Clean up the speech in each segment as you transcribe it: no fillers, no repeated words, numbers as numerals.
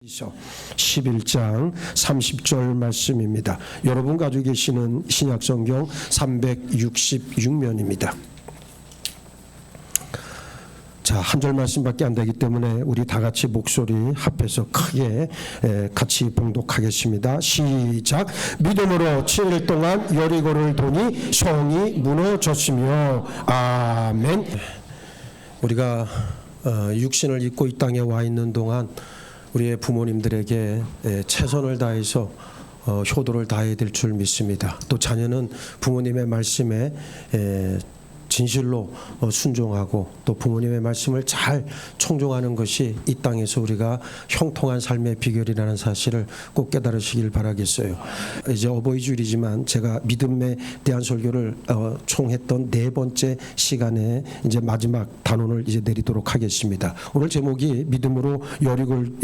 11장 30절 말씀입니다. 여러분 가지고 계시는 신약성경 366면입니다. 자, 한 절 말씀밖에 안 되기 때문에 우리 다 같이 목소리 합해서 크게 같이 봉독하겠습니다. 시작. 믿음으로 7일 동안 여리고를 도니 성이 무너졌으며. 아멘. 우리가 육신을 입고 이 땅에 와 있는 동안 우리의 부모님들에게 최선을 다해서 효도를 다해야 될 줄 믿습니다. 또 자녀는 부모님의 말씀에 진실로 순종하고 또 부모님의 말씀을 잘 청종하는 것이 이 땅에서 우리가 형통한 삶의 비결이라는 사실을 꼭 깨달으시길 바라겠어요. 이제 어버이 주일이지만 제가 믿음에 대한 설교를 총했던 네 번째 시간에 이제 마지막 단원을 이제 내리도록 하겠습니다. 오늘 제목이 믿음으로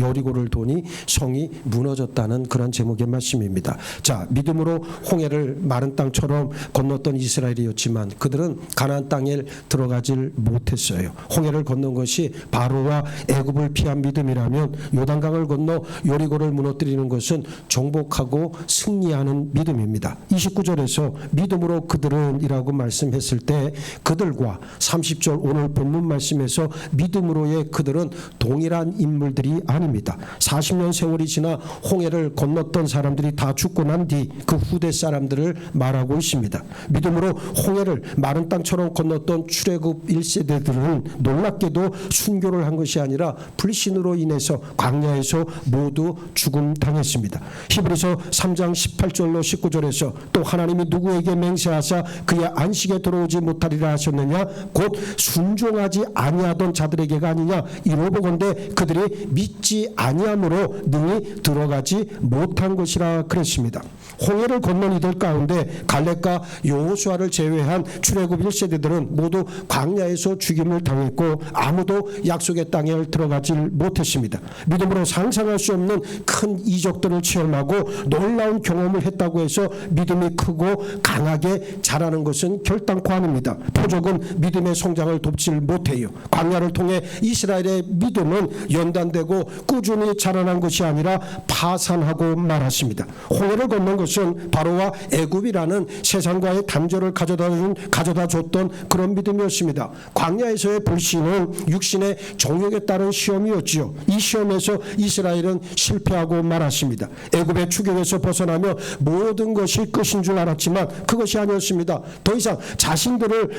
여리고를 도니 성이 무너졌다는 그런 제목의 말씀입니다. 자, 믿음으로 홍해를 마른 땅처럼 건넜던 이스라엘이었지만 그들은 가나안 땅에 들어가질 못했어요. 홍해를 건넌 것이 바로와 애굽을 피한 믿음이라면 요단강을 건너 여리고를 무너뜨리는 것은 정복하고 승리하는 믿음입니다. 29절에서 믿음으로 그들은 이라고 말씀했을 때 그들과 30절 오늘 본문 말씀에서 믿음으로의 그들은 동일한 인물들이 아닙니다. 40년 세월이 지나 홍해를 건넜던 사람들이 다 죽고 난 뒤 그 후대 사람들을 말하고 있습니다. 믿음으로 홍해를 마른 땅처럼 건넜던 출애굽 1세대들은 놀랍게도 순교를 한 것이 아니라 불신으로 인해서 광야에서 모두 죽음당했습니다. 히브리서 3장 18절로 19절에서 또 하나님이 누구에게 맹세하사 그의 안식에 들어오지 못하리라 하셨느냐 곧 순종하지 아니하던 자들에게가 아니냐 이로보건대 그들이 믿지 아니함으로 능히 들어가지 못한 것이라 그랬습니다. 홍해를 건넌 이들 가운데 갈렙과 여호수아를 제외한 출애굽 1세대들은 모두 광야에서 죽임을 당했고 아무도 약속의 땅에 들어가질 못했습니다. 믿음으로 상상할 수 없는 큰 이적들을 체험하고 놀라운 경험을 했다고 해서 믿음이 크고 강하게 자라는 것은 결단코 아닙니다. 표적은 믿음의 성장을 돕질 못해요. 광야를 통해 이스라엘의 믿음은 연단되고 꾸준히 자라난 것이 아니라 파산하고 말았습니다. 홍해를 건넌 것은 바로와 애굽이라는 세상과의 단절을 가져다 줬던 그런 믿음이었습니다. 광야에서의 불신은 육신의 정욕에 따른 시험이었지요. 이 시험에서 이스라엘은 실패하고 말았습니다. 애굽의 추격에서 벗어나며 모든 것이 끝인 줄 알았지만 그것이 아니었습니다. 더 이상 자신들을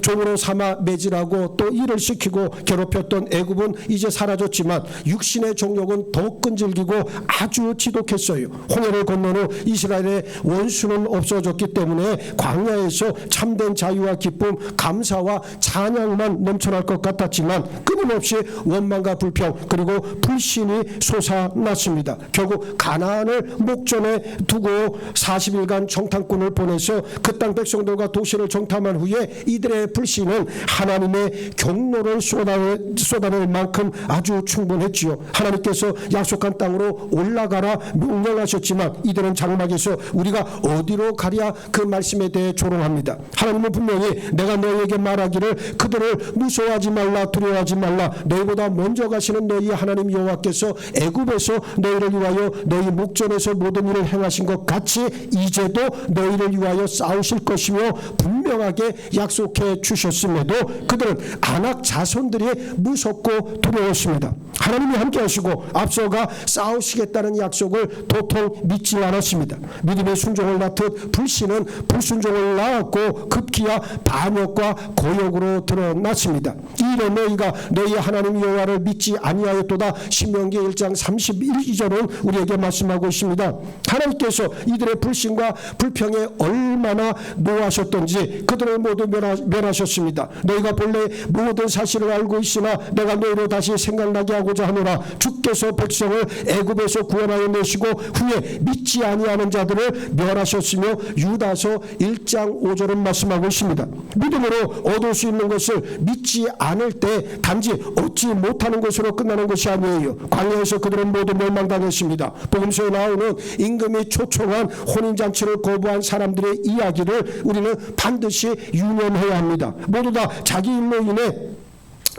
종으로 삼아 매질하고 또 일을 시키고 괴롭혔던 애굽은 이제 사라졌지만 육신의 정욕은 더 끈질기고 아주 지독했어요. 홍해를 건넌 후 이스라엘의 원수는 없어졌기 때문에 광야에서 참된 자유와 기쁨, 감사와 찬양만 넘쳐날 것 같았지만 끊임없이 원망과 불평 그리고 불신이 솟아났습니다. 결국 가나안을 목전에 두고 40일간 정탐꾼을 보내서 그 땅 백성들과 도시를 정탐한 후에 이들의 불신은 하나님의 경로를 쏟아낼 만큼 아주 충분했지요. 하나님께서 약속한 땅으로 올라가라 명령하셨지만 이들은 장막에서 우리가 어디로 가랴 그 말씀에 대해 조롱합니다. 하나님은 분명히 내가 너희에게 말하기를 그들을 무서워하지 말라 두려워하지 말라 너희보다 먼저 가시는 너희 하나님 여호와께서 애굽에서 너희를 위하여 너희 목전에서 모든 일을 행하신 것 같이 이제도 너희를 위하여 싸우실 것이며 분명하게 약속해 주셨음에도 그들은 아낙 자손들이 무섭고 두려웠습니다. 하나님이 함께 하시고 앞서가 싸우시겠다는 약속을 도통 믿지 않았습니다. 믿음의 순종을 낳듯 불신은 불순종을 낳았고 급기야 반역과 고역으로 드러났습니다. 이래 너희가 너희 하나님 여호와를 믿지 아니하였도다. 신명기 1장 31절은 우리에게 말씀하고 있습니다. 하나님께서 이들의 불신과 불평에 얼마나 노하셨던지 그들을 모두 멸하셨습니다. 너희가 본래 모든 사실을 알고 있으나 내가 너희로 다시 생각나게 하고자 하노라. 주께서 백성을 애굽에서 구원하여 내시고 후에 믿지 아니하는 자들을 멸하셨으며 유다서 1장 5절은 말씀하고 있습니다. 믿음으로 얻을 수 있는 것을 믿지 않을 때 단지 얻지 못하는 것으로 끝나는 것이 아니에요. 광야에서 그들은 모두 멸망당했습니다. 복음서에 나오는 임금이 초청한 혼인잔치를 거부한 사람들의 이야기를 우리는 반드시 유념해야 합니다. 모두 다 자기 일로 인해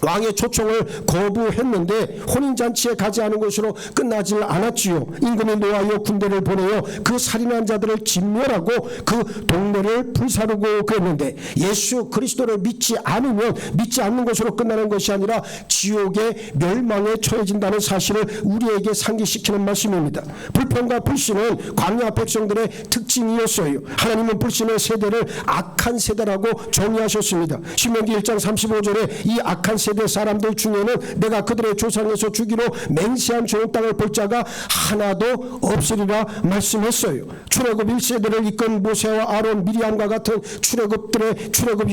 왕의 초청을 거부했는데 혼인잔치에 가지 않은 것으로 끝나질 않았지요. 임금이 노하여 군대를 보내어 그 살인한 자들을 진멸하고 그 동네를 불사르고 그랬는데, 예수 그리스도를 믿지 않으면 믿지 않는 것으로 끝나는 것이 아니라 지옥의 멸망에 처해진다는 사실을 우리에게 상기시키는 말씀입니다. 불평과 불신은 광야 백성들의 특징이었어요. 하나님은 불신의 세대를 악한 세대라고 정의하셨습니다. 신명기 1장 35절에 이 악한 세대 사람들 중에는 내가 그들의 조상에서 주기로 맹세한 좋은 땅을 볼 자가 하나도 없으리라 말씀했어요. 출애굽 1세대를 이끈 모세와 아론, 미리암과 같은 출애굽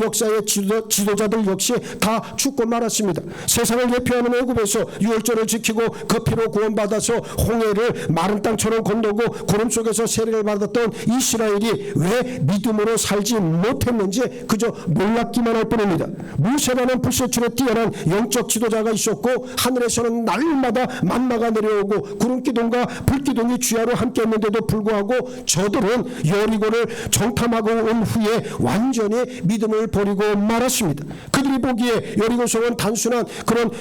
역사의 지도자들 역시 다 죽고 말았습니다. 세상을 예표하는 애굽에서 유월절을 지키고 그 피로 구원받아서 홍해를 마른 땅처럼 건너고 구름 속에서 세례를 받았던 이스라엘이 왜 믿음으로 살지 못했는지 그저 놀랍기만 할 뿐입니다. 모세라는 불세출에 뛰어난 영적 지도자가 있었고, 하늘에서는 날마다 만나가 내려오고 구름기둥과 불기둥이 주야로 함께 했는데도 불구하고 저들은 여리고를 정탐하고 온 후에 완전히 믿음을 버리고 말았습니다. 그들이 보기에 여리고성은 단순한 그런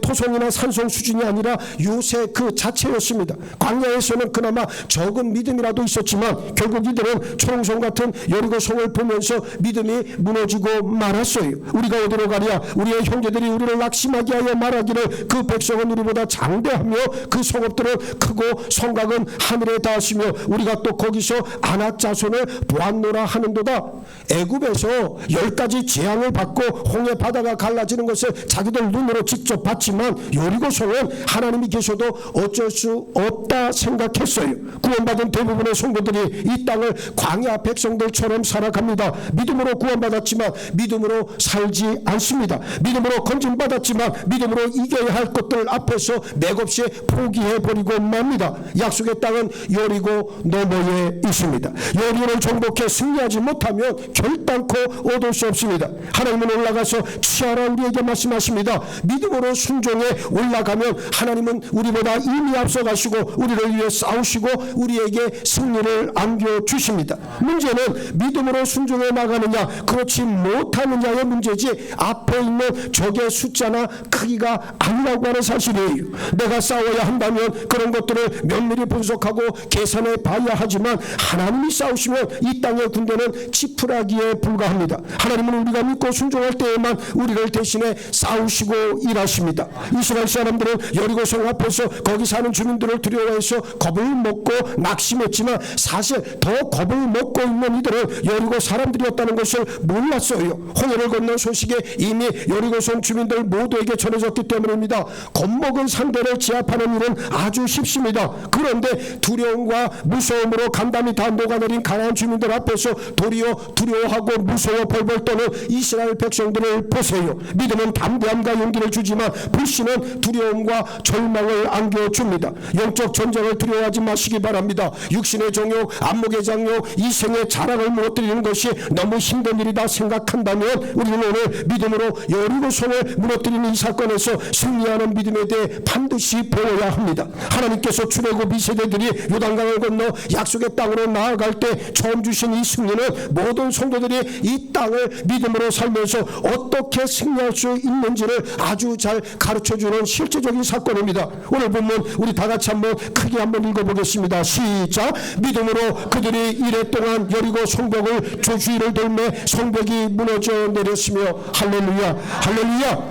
토성이나 산성 수준이 아니라 요새 그 자체였습니다. 광야에서는 그나마 적은 믿음이라도 있었지만 결국 이들은 초롱성 같은 여리고성을 보면서 믿음이 무너지고 말았어요. 우리가 어디로 가랴? 우리의 형제들이 우리를 낙심하게 하여 말하기를 그 백성은 우리보다 장대하며 그 성읍들은 크고 성곽은 하늘에 닿았으며 우리가 또 거기서 아낙 자손을 보았노라 하는도다. 애굽에서 10가지 재앙을 받고 홍해 바다가 갈라지는 것을 자기들 눈으로 직접 봤지만 여리고성은 하나님이 계셔도 어쩔 수 없다 생각했어요. 구원받은 대부분의 성도들이 이 땅을 광야 백성들처럼 살아갑니다. 믿음으로 구원받았지만 믿음으로 살지 않습니다. 믿음으로 건진받았지만 믿음으로 이겨야 할 것들 앞에서 맥없이 포기해버리고 맙니다. 약속의 땅은 여리고 너머에 있습니다. 여리고를 정복해 승리하지 못하면 결단코 얻을 수 없습니다. 하나님은 올라가서 취하라 우리에게 말씀하십니다. 믿음으로 순종에 올라가면 하나님은 우리보다 이미 앞서가시고 우리를 위해 싸우시고 우리에게 승리를 안겨주십니다. 문제는 믿음으로 순종해 나가느냐 그렇지 못하느냐의 문제지 앞에 있는 적의 숫자나 크기가 아니라고 하는 사실이에요. 내가 싸워야 한다면 그런 것들을 면밀히 분석하고 계산해 봐야 하지만 하나님이 싸우시면 이 땅의 군대는 지푸라기에 불과합니다. 하나님은 우리가 믿고 순종할 때에만 우리를 대신해 싸우시고 일하십니다. 이스라엘 사람들은 여리고성 앞에서 거기 사는 주민들을 두려워해서 겁을 먹고 낙심했지만 사실 더 겁을 먹고 있는 이들은 여리고 사람들이었다는 것을 몰랐어요. 홍해를 건넌 소식에 이미 여리고성 주민들 모두에게 전해졌기 때문입니다. 겁먹은 상대를 제압하는 일은 아주 쉽습니다. 그런데 두려움과 무서움으로 간담이 다 녹아내린 가나안 주민들 앞에서 도리어 두려워하고 무서워 벌벌 떠는 이스라엘 백성들을 보세요. 믿음은 담대함과 용기를 주지만 불신은 두려움과 절망을 안겨줍니다. 영적 전쟁을 두려워하지 마시기 바랍니다. 육신의 정욕, 안목의 장욕, 이생의 자랑을 무너뜨리는 것이 너무 힘든 일이다 생각한다면 우리는 오늘 믿음으로 여리고성을 무너뜨리는 이 사건에서 승리하는 믿음에 대해 반드시 배워야 합니다. 하나님께서 출애굽 2세대들이 요단강을 건너 약속의 땅으로 나아갈 때 처음 주신 이 승리는 모든 성도들이 이 땅을 믿음으로 살면서 어떻게 승리할 수 있는지를 아주 잘 가르쳐주는 실제적인 사건입니다. 오늘 보면 우리 다 같이 한번 크게 한번 읽어보겠습니다. 시작. 믿음으로 그들이 이래 동안 여리고 성벽을 주위를 돌매 성벽이 무너져 내렸으며 할렐루야 할렐루야.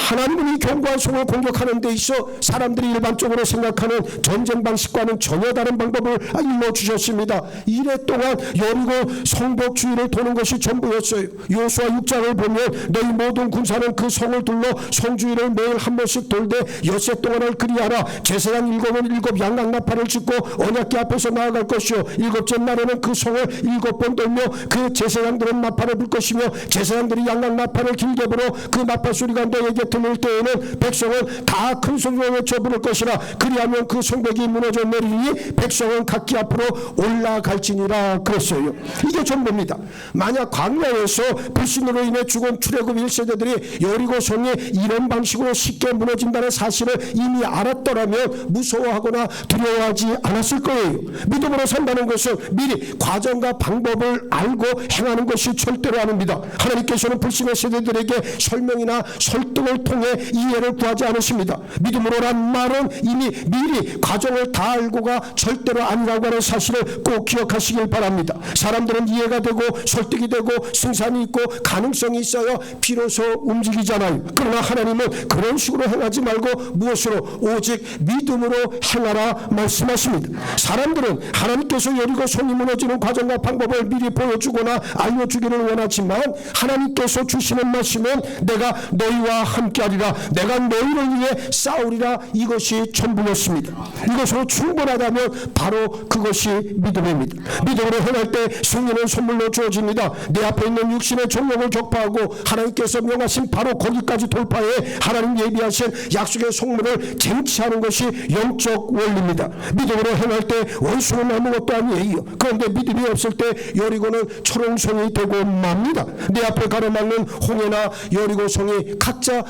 하나님은 이 견고한 성을 공격하는 데 있어 사람들이 일반적으로 생각하는 전쟁 방식과는 전혀 다른 방법을 일러주셨습니다. 이래 동안 여리고 성벽 주위를 도는 것이 전부였어요. 여호수아 6장을 보면 너희 모든 군사는 그 성을 둘러 성 주위를 매일 한 번씩 돌되 엿새 동안을 그리하라. 제사장 7은 양각나팔을 짓고 언약궤 앞에서 나아갈 것이요 일곱째 날에는 그 성을 7번 돌며 그 제사장들은 나팔을 불 것이며 제사장들이 양각나팔을 길게 불어 그 나팔 소리가 너에게 들릴 때에는 백성은 다 큰 소리로 외쳐 부를 것이라. 그리하면 그 성벽이 무너져 내리니 백성은 각기 앞으로 올라갈지니라 그랬어요. 이게 전부입니다. 만약 광야에서 불신으로 인해 죽은 출애굽 1세대들이 여리고 성이 이런 방식으로 쉽게 무너진다는 사실을 이미 알았더라면 무서워하거나 두려워하지 않았을 거예요. 믿음으로 산다는 것은 미리 과정과 방법을 알고 행하는 것이 절대로 아닙니다. 하나님께서는 불신의 세대들에게 설명이나 교육이나 설득을 통해 이해를 구하지 않으십니다. 믿음으로란 말은 이미 미리 과정을 다 알고가 절대로 아니라고 하는 사실을 꼭 기억하시길 바랍니다. 사람들은 이해가 되고 설득이 되고 승산이 있고 가능성이 있어야 비로소 움직이잖아요. 그러나 하나님은 그런 식으로 행하지 말고 무엇으로? 오직 믿음으로 행하라 말씀하십니다. 사람들은 하나님께서 여리고 성이 무너지는 과정과 방법을 미리 보여주거나 알려주기를 원하지만 하나님께서 주시는 말씀은 내가 너희와 함께하리라, 내가 너희를 위해 싸우리라, 이것이 전부였습니다. 이것으로 충분하다면 바로 그것이 믿음입니다. 믿음으로 행할 때 승리는 선물로 주어집니다. 내 앞에 있는 육신의 종력을 격파하고 하나님께서 명하신 바로 거기까지 돌파해 하나님 예비하신 약속의 성물을 쟁취하는 것이 영적 원리입니다. 믿음으로 행할 때 원수는 아무것도 아니에요. 그런데 믿음이 없을 때 여리고는 초롱성이 되고 맙니다. 내 앞에 가로막는 홍해나 여리고성이 각자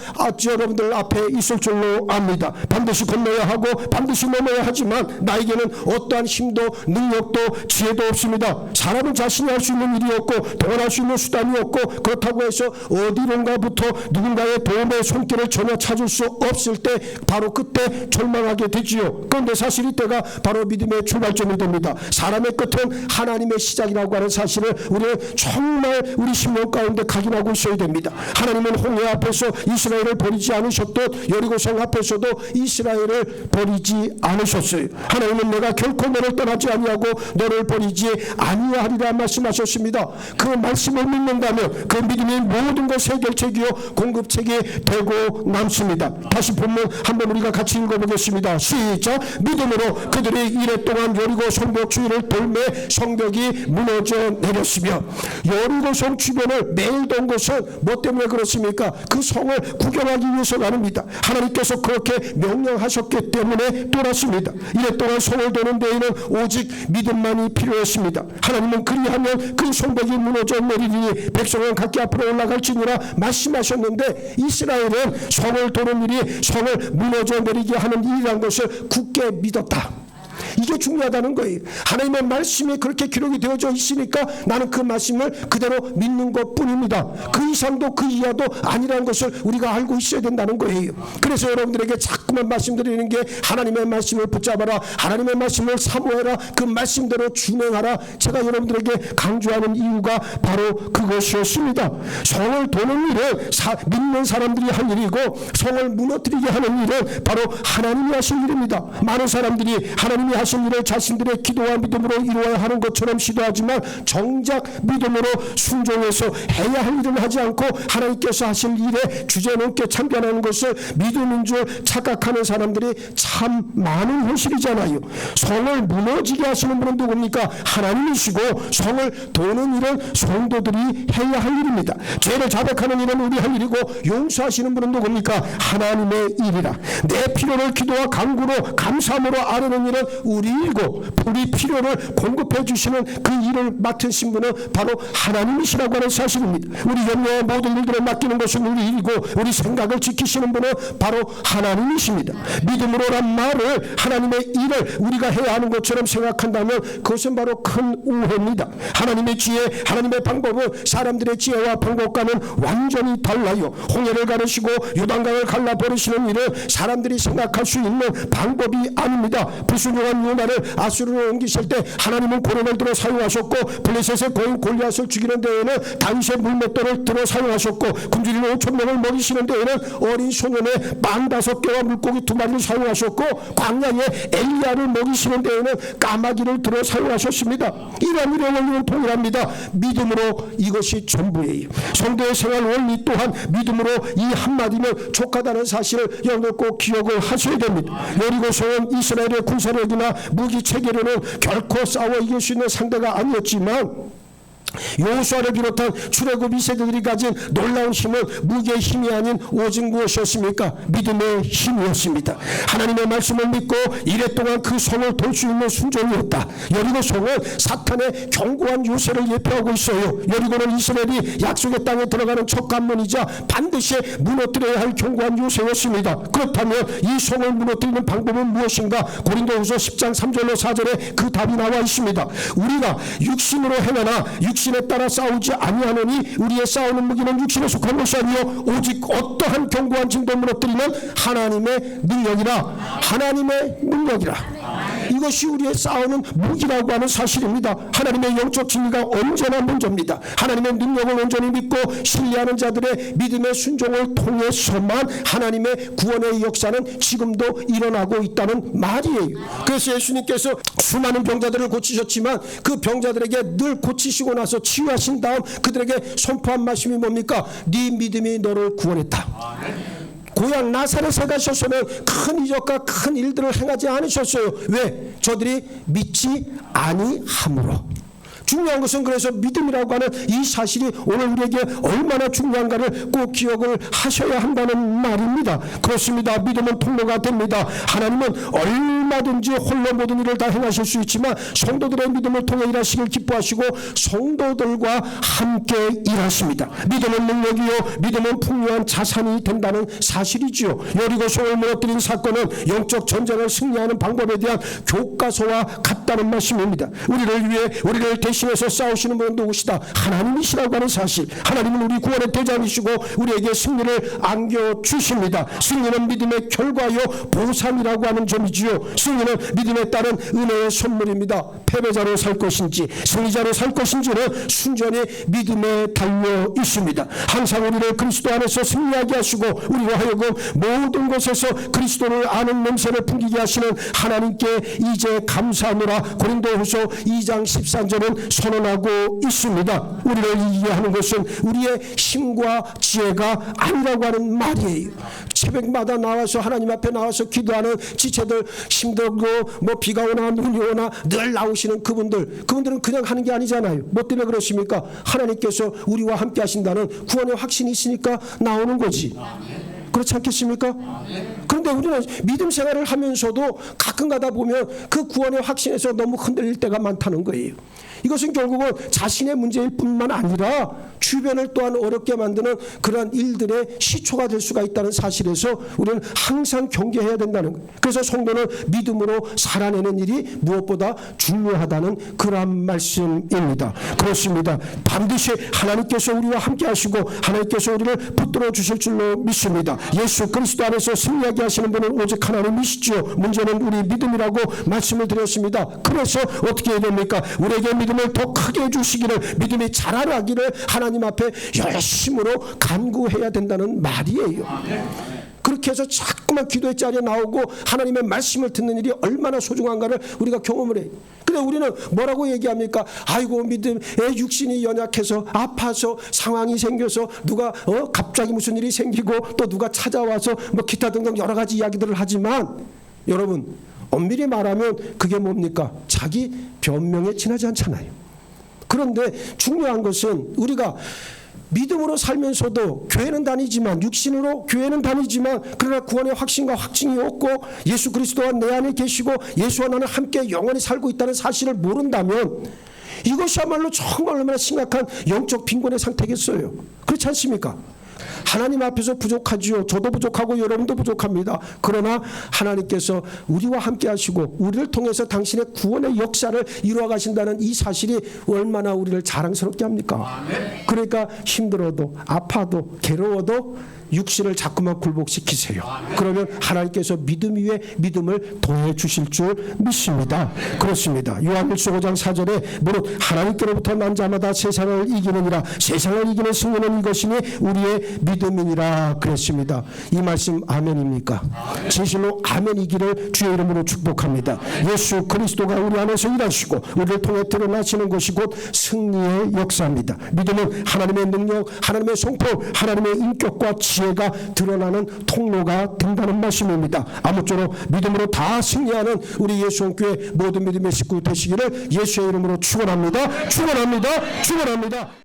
여러분들 앞에 있을 줄로 압니다. 반드시 건너야 하고 반드시 넘어야 하지만 나에게는 어떠한 힘도 능력도 지혜도 없습니다. 사람은 자신이 할 수 있는 일이 없고 동원할 수 있는 수단이 없고, 그렇다고 해서 어디론가부터 누군가의 도움의 손길을 전혀 찾을 수 없을 때 바로 그때 절망하게 되지요. 그런데 사실 이때가 바로 믿음의 출발점이 됩니다. 사람의 끝은 하나님의 시작이라고 하는 사실을 우리는 정말 우리 심령 가운데 각인하고 있어야 됩니다. 하나님은 홍해 앞에서 이스라엘을 버리지 않으셨듯 여리고성 앞에서도 이스라엘을 버리지 않으셨어요. 하나님은 내가 결코 너를 떠나지 아니하고 너를 버리지 아니하리라 말씀하셨습니다. 그 말씀을 믿는다면 그 믿음이 모든 것 해결책이요 공급책이 되고 남습니다. 다시 본문 한번 우리가 같이 읽어보겠습니다. 시작. 믿음으로 그들이 이래 동안 여리고 성벽 주위를 돌매 성벽이 무너져 내렸으며. 여리고성 주변을 매일 돈 것은 뭐 때문에 그렇습니까? 그 성을 구경하기 위해서가 아닙니다. 하나님께서 그렇게 명령하셨기 때문에 돌았습니다. 이래 동안 성을 도는 데에는 오직 믿음만이 필요했습니다. 하나님은 그리하면 그 성벽이 무너져 내리니 백성은 각기 앞으로 올라갈지니라 말씀하셨는데, 이스라엘은 성을 도는 일이 성을 무너져 내리게 하는 일이라는 것을 굳게 믿었다. 이게 중요하다는 거예요. 하나님의 말씀이 그렇게 기록이 되어져 있으니까 나는 그 말씀을 그대로 믿는 것뿐입니다. 그 이상도 그 이하도 아니라는 것을 우리가 알고 있어야 된다는 거예요. 그래서 여러분들에게 자꾸만 말씀드리는 게 하나님의 말씀을 붙잡아라, 하나님의 말씀을 사모해라, 그 말씀대로 준행하라. 제가 여러분들에게 강조하는 이유가 바로 그것이었습니다. 성을 도는 일은 믿는 사람들이 할 일이고 성을 무너뜨리게 하는 일은 바로 하나님이 하신 일입니다. 많은 사람들이 하나님이 하신 일을 자신들의 기도와 믿음으로 이루어야 하는 것처럼 시도하지만 정작 믿음으로 순종해서 해야 할 일을 하지 않고 하나님께서 하실 일에 주제넘게 참견하는 것을 믿음인 줄 착각하는 사람들이 참 많은 현실이잖아요. 성을 무너지게 하시는 분은 누굽니까? 하나님이시고 성을 도는 일은 성도들이 해야 할 일입니다. 죄를 자백하는 일은 우리 할 일이고 용서하시는 분은 누굽니까? 하나님의 일이라. 내 필요를 기도와 간구로 감사함으로 아뢰는 일은 우리 일이고 우리 필요를 공급해 주시는 그 일을 맡으신 분은 바로 하나님이시라고 하는 사실입니다. 우리 염려와 모든 일들을 맡기는 것은 우리 일이고 우리 생각을 지키시는 분은 바로 하나님이십니다. 믿음으로란 말을 하나님의 일을 우리가 해야 하는 것처럼 생각한다면 그것은 바로 큰 오해입니다. 하나님의 지혜, 하나님의 방법은 사람들의 지혜와 방법과는 완전히 달라요. 홍해를 가르시고 요단강을 갈라버리시는 일은 사람들이 생각할 수 있는 방법이 아닙니다. 불순종한 요나를 아수르로 옮기실 때 하나님은 고론을 들어 사용하셨고 블레셋의 거인 골리앗을 죽이는 데에는 다윗의 물맷돌을 들어 사용하셨고 굶주리는 5,000명을 먹이시는 데에는 어린 소년의 빵 5개와 물고기 2마리를 사용하셨고 광야에 엘리야를 먹이시는 데에는 까마귀를 들어 사용하셨습니다. 이런 일의 원리는 동일합니다. 믿음으로 이것이 전부예요. 성도의 생활 원리 또한 믿음으로 이 한마디면 족하다는 사실을 여러분 꼭 기억을 하셔야 됩니다. 여리고성은 이스라엘의 군사력이나 무기 체계로는 결코 싸워 이길 수 있는 상대가 아니었지만 여호수아를 비롯한 출애굽 2세대들이 가진 놀라운 힘은 무기의 힘이 아닌 오직 무엇이었습니까? 믿음의 힘이었습니다. 하나님의 말씀을 믿고 이랫동안 그 성을 돌 수 있는 순종이었다. 여리고성은 사탄의 견고한 요새를 예표하고 있어요. 여리고는 이스라엘이 약속의 땅에 들어가는 첫 관문이자 반드시 무너뜨려야 할 견고한 요새였습니다. 그렇다면 이 성을 무너뜨리는 방법은 무엇인가? 고린도후서 10장 3절로 4절에 그 답이 나와 있습니다. 우리가 육신으로 행하나 육신으로 육신에 따라 싸우지 아니하노니 우리의 싸우는 무기는 육신에 속한 것이 아니요 오직 어떠한 견고한 진도 무너뜨리는 하나님의 능력이라. 하나님의 능력이라. 이것이 우리의 싸우는 무기라고 하는 사실입니다. 하나님의 영적 진리가 언제나 먼저입니다. 하나님의 능력을 온전히 믿고 신뢰하는 자들의 믿음의 순종을 통해서만 하나님의 구원의 역사는 지금도 일어나고 있다는 말이에요. 그래서 예수님께서 수많은 병자들을 고치셨지만 그 병자들에게 늘 고치시고 나서 치유하신 다음 그들에게 선포한 말씀이 뭡니까? 네 믿음이 너를 구원했다. 고향 나사렛에 가셔서는 큰 이적과 큰 일들을 행하지 않으셨어요. 왜? 저들이 믿지 아니함으로. 중요한 것은 그래서 믿음이라고 하는 이 사실이 오늘 우리에게 얼마나 중요한가를 꼭 기억을 하셔야 한다는 말입니다. 그렇습니다. 믿음은 통로가 됩니다. 하나님은 얼마든지 홀로 모든 일을 다 행하실 수 있지만 성도들의 믿음을 통해 일하시길 기뻐하시고 성도들과 함께 일하십니다. 믿음은 능력이요 믿음은 풍요한 자산이 된다는 사실이지요. 여리고성을 무너뜨린 사건은 영적 전쟁을 승리하는 방법에 대한 교과서와 같다는 말씀입니다. 우리를 위해 우리를 대신해서 싸우시는 분은 누구시다? 하나님이시라고 하는 사실. 하나님은 우리 구원의 대장이시고 우리에게 승리를 안겨주십니다. 승리는 믿음의 결과요 보상이라고 하는 점이지요. 승리는 믿음에 따른 은혜의 선물입니다. 패배자로 살 것인지 승리자로 살 것인지는 순전히 믿음에 달려 있습니다. 항상 우리를 그리스도 안에서 승리하게 하시고 우리로 하여금 모든 것에서 그리스도를 아는 냄새를 풍기게 하시는 하나님께 이제 감사하노라. 고린도후서 2장 13절은 선언하고 있습니다. 우리를 이기게 하는 것은 우리의 힘과 지혜가 아니라고 하는 말이에요. 새벽마다 나와서 하나님 앞에 나와서 기도하는 지체들, 힘들고 뭐 비가 오나 눈이 오나 늘 나오시는 그분들은 그냥 하는 게 아니잖아요. 뭐 때문에 그렇습니까? 하나님께서 우리와 함께 하신다는 구원의 확신이 있으니까 나오는 거지. 그렇지 않겠습니까? 그런데 우리는 믿음 생활을 하면서도 가끔 가다 보면 그 구원의 확신에서 너무 흔들릴 때가 많다는 거예요. 이것은 결국은 자신의 문제일 뿐만 아니라 주변을 또한 어렵게 만드는 그러한 일들의 시초가 될 수가 있다는 사실에서 우리는 항상 경계해야 된다는 거예요. 그래서 성도는 믿음으로 살아내는 일이 무엇보다 중요하다는 그러한 말씀입니다. 그렇습니다. 반드시 하나님께서 우리와 함께 하시고 하나님께서 우리를 붙들어 주실 줄로 믿습니다. 예수 그리스도 안에서 승리하게 하시는 분은 오직 하나님이시죠. 문제는 우리 믿음이라고 말씀을 드렸습니다. 그래서 어떻게 해야 됩니까? 우리에게 믿음을 더 크게 해주시기를, 믿음이 자라나기를 하나님 앞에 열심으로 간구해야 된다는 말이에요. 그렇게 해서 자꾸만 기도의 자리에 나오고 하나님의 말씀을 듣는 일이 얼마나 소중한가를 우리가 경험을 해요. 근데 우리는 뭐라고 얘기합니까? 아이고 믿음의 육신이 연약해서 아파서 상황이 생겨서 누가 갑자기 무슨 일이 생기고 또 누가 찾아와서 뭐 기타 등등 여러 가지 이야기들을 하지만 여러분 엄밀히 말하면 그게 뭡니까? 자기 변명에 지나지 않잖아요. 그런데 중요한 것은 우리가 믿음으로 살면서도 교회는 다니지만 육신으로 교회는 다니지만 그러나 구원의 확신과 확증이 없고 예수 그리스도와 내 안에 계시고 예수와 나는 함께 영원히 살고 있다는 사실을 모른다면 이것이야말로 정말 얼마나 심각한 영적 빈곤의 상태겠어요. 그렇지 않습니까? 하나님 앞에서 부족하지요. 저도 부족하고 여러분도 부족합니다. 그러나 하나님께서 우리와 함께 하시고 우리를 통해서 당신의 구원의 역사를 이루어 가신다는 이 사실이 얼마나 우리를 자랑스럽게 합니까? 그러니까 힘들어도 아파도 괴로워도 육신을 자꾸만 굴복시키세요. 그러면 하나님께서 믿음 위에 믿음을 더해 주실 줄 믿습니다. 그렇습니다. 요한일서 5장 4절에 무릇 하나님께로부터 난 자마다 세상을 이기느니라. 세상을 이기는 승리는 이것이니 우리의 믿음이니라 그랬습니다. 이 말씀 아멘입니까? 진실로 아멘이기를 주의 이름으로 축복합니다. 예수 그리스도가 우리 안에서 일하시고 우리를 통해 드러나시는 것이 곧 승리의 역사입니다. 믿음은 하나님의 능력, 하나님의 성품, 하나님의 인격과 지혜가 드러나는 통로가 된다는 말씀입니다. 아무쪼록 믿음으로 다 승리하는 우리 예수원교회 모든 믿음의 식구 되시기를 예수의 이름으로 축원합니다. 축원합니다. 축원합니다.